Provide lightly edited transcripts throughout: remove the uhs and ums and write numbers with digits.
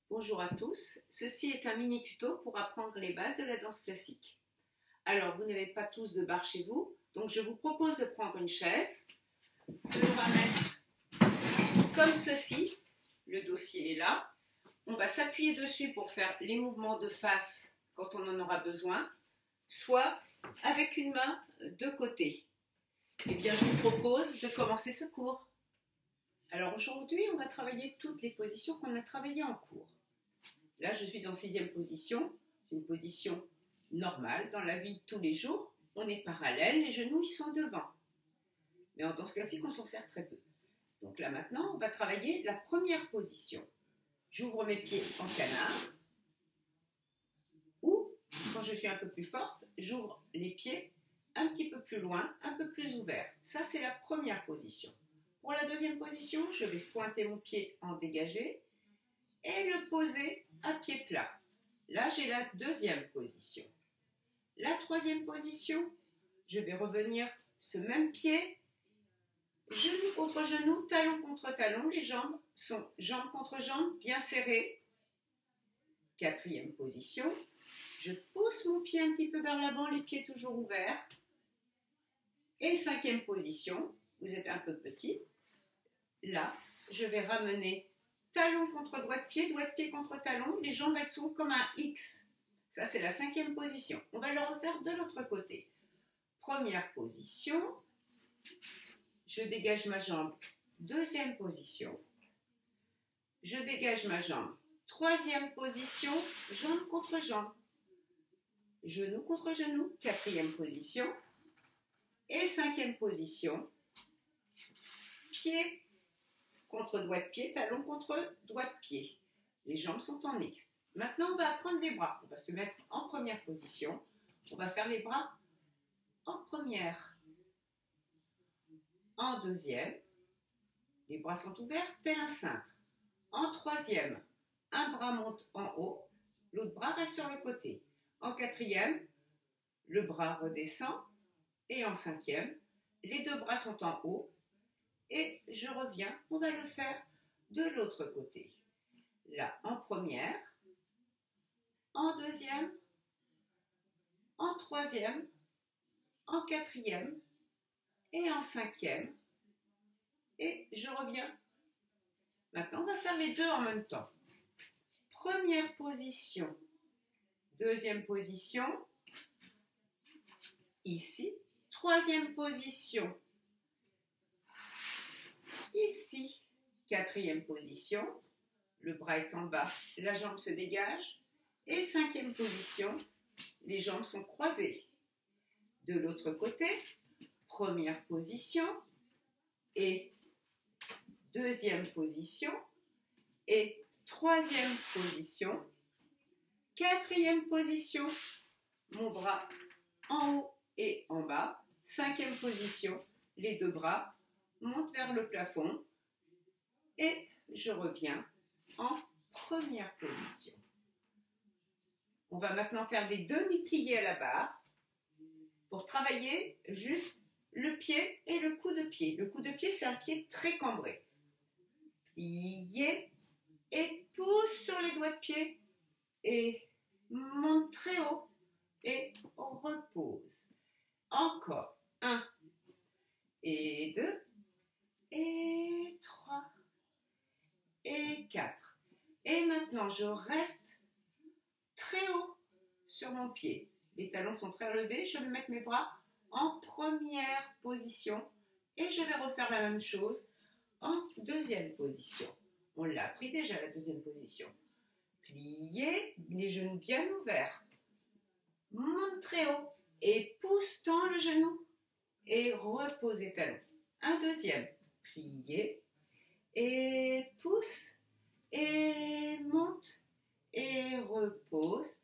Bonjour à tous, ceci est un mini tuto pour apprendre les bases de la danse classique. Alors, vous n'avez pas tous de barre chez vous, donc je vous propose de prendre une chaise, de la mettre comme ceci, le dossier est là. On va s'appuyer dessus pour faire les mouvements de face quand on en aura besoin, soit avec une main de côté. Eh bien, je vous propose de commencer ce cours. Alors aujourd'hui, on va travailler toutes les positions qu'on a travaillées en cours. Là, je suis en 6e position. C'est une position normale dans la vie de tous les jours. On est parallèle, les genoux ils sont devant. Mais en danse classique, on s'en sert très peu. Donc là maintenant, on va travailler la première position. J'ouvre mes pieds en canard. Ou, quand je suis un peu plus forte, j'ouvre les pieds un petit peu plus loin, un peu plus ouvert. Ça, c'est la première position. Pour la deuxième position, je vais pointer mon pied en dégagé et le poser à pied plat. Là, j'ai la deuxième position. La troisième position, je vais revenir ce même pied, genou contre genou, talon contre talon. Les jambes sont jambes contre jambes, bien serrées. Quatrième position, je pousse mon pied un petit peu vers l'avant, les pieds toujours ouverts. Et cinquième position, vous êtes un peu petit. Là, je vais ramener talon contre doigt de pied contre talon. Les jambes, elles sont comme un X. Ça, c'est la cinquième position. On va le refaire de l'autre côté. Première position. Je dégage ma jambe. Deuxième position. Je dégage ma jambe. Troisième position. Jambe contre jambe. Genou contre genou. Quatrième position. Et cinquième position. Pied contre doigt de pied, talon contre doigt de pied. Les jambes sont en X. Maintenant, on va apprendre les bras. On va se mettre en première position. On va faire les bras en première, en deuxième. Les bras sont ouverts, tel un cintre. En troisième, un bras monte en haut, l'autre bras reste sur le côté. En quatrième, le bras redescend. Et en cinquième, les deux bras sont en haut. Et je reviens, on va le faire de l'autre côté. Là, en première, en deuxième, en troisième, en quatrième et en cinquième. Et je reviens. Maintenant, on va faire les deux en même temps. Première position, deuxième position, ici. Troisième position, ici. Quatrième position, le bras est en bas, la jambe se dégage. Et cinquième position, les jambes sont croisées. De l'autre côté, première position et deuxième position et troisième position, quatrième position, mon bras en haut et en bas. Cinquième position, les deux bras montent vers le plafond et je reviens en première position. On va maintenant faire des demi-pliés à la barre pour travailler juste le pied et le coup de pied. Le coup de pied, c'est un pied très cambré. Plié et pousse sur les doigts de pied et monte très haut et on repose. Encore. 1 et 2 et 3 et 4. Et maintenant, je reste très haut sur mon pied. Les talons sont très relevés. Je vais mettre mes bras en première position et je vais refaire la même chose en deuxième position. On l'a appris déjà, la deuxième position. Plier, les genoux bien ouverts. Monte très haut et pousse, tend le genou et repose les talons. Un deuxième. Plier et pousse et monte et repose.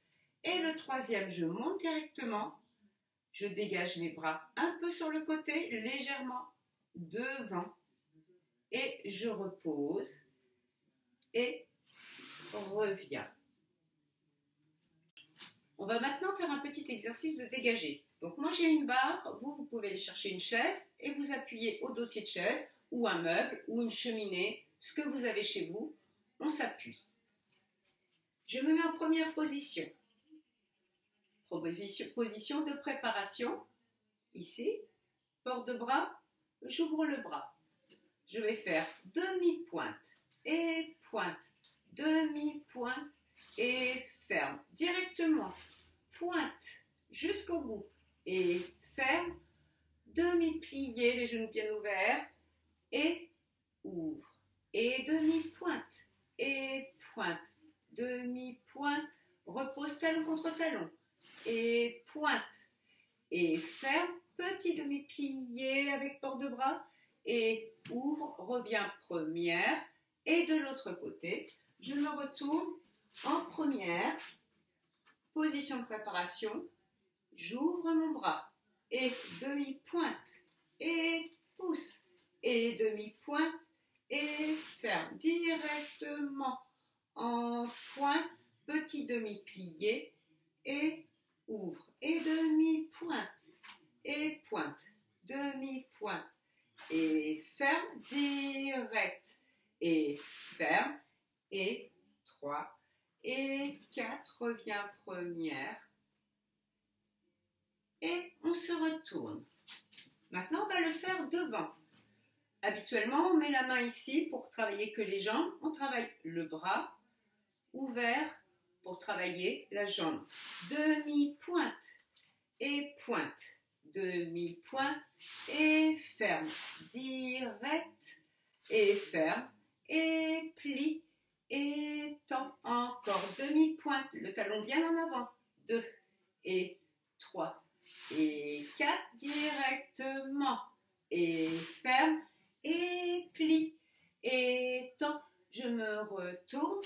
Et le troisième, je monte directement. Je dégage les bras un peu sur le côté, légèrement devant. Et je repose et reviens. On va maintenant faire un petit exercice de dégagé. Donc moi j'ai une barre, vous pouvez aller chercher une chaise et vous appuyez au dossier de chaise ou un meuble ou une cheminée, ce que vous avez chez vous, on s'appuie. Je me mets en première position. Position de préparation. Ici, port de bras, j'ouvre le bras. Je vais faire demi-pointe et pointe, demi-pointe et ferme. Directement, pointe jusqu'au bout et ferme. Demi-plié, les genoux bien ouverts et ouvre. Et demi-pointe et pointe, demi-pointe, repose talon contre talon et pointe et ferme, petit demi-plié avec port de bras et ouvre, revient première et de l'autre côté, je me retourne en première, position de préparation, j'ouvre mon bras et demi-pointe et pousse et demi-pointe et ferme directement en pointe, petit demi-plié et ouvre et demi-pointe et pointe, demi-pointe et ferme direct et ferme et 3 et 4, revient première et on se retourne. Maintenant on va le faire devant. Habituellement on met la main ici pour travailler que les jambes, on travaille le bras ouvert pour travailler la jambe. Demi-pointe et pointe, demi-pointe et ferme, direct et ferme et plie et tend, encore demi-pointe, le talon bien en avant, 2 et 3 et 4, directement et ferme et plie et tend, je me retourne,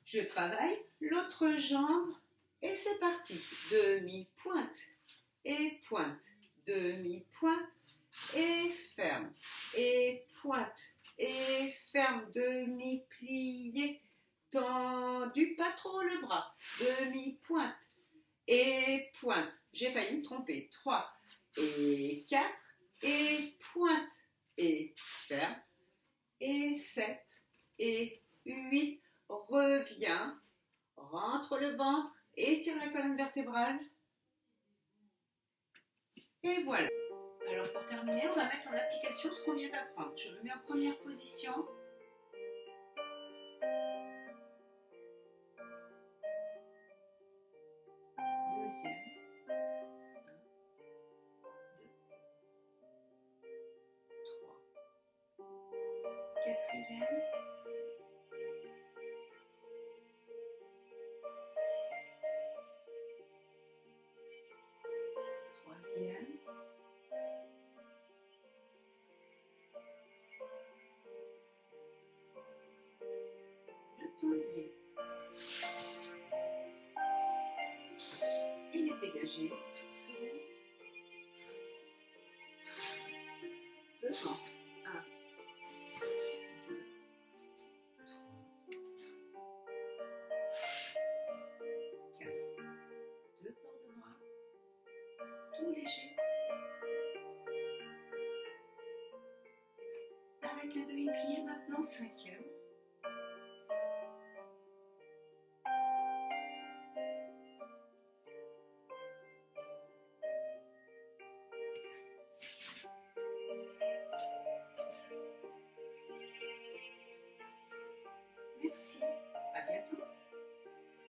je travaille l'autre jambe et c'est parti, demi-pointe et pointe, demi-pointe et ferme et pointe et ferme, demi-plié, tendu, pas trop le bras, demi-pointe et pointe, j'ai failli me tromper, 3 et 4 et pointe et ferme et 7 et 8, reviens, rentre le ventre, étire la colonne vertébrale et voilà. Alors pour terminer, on va mettre en application ce qu'on vient d'apprendre. Je me mets en première position. Deuxième. 1, 2, 3. Quatrième. Troisième. Le taulier. Il est dégagé. Devant. 1, 2, 3, 4. 2 corps de bras. Tout léger. Avec un demi-plié maintenant, 5e. Merci.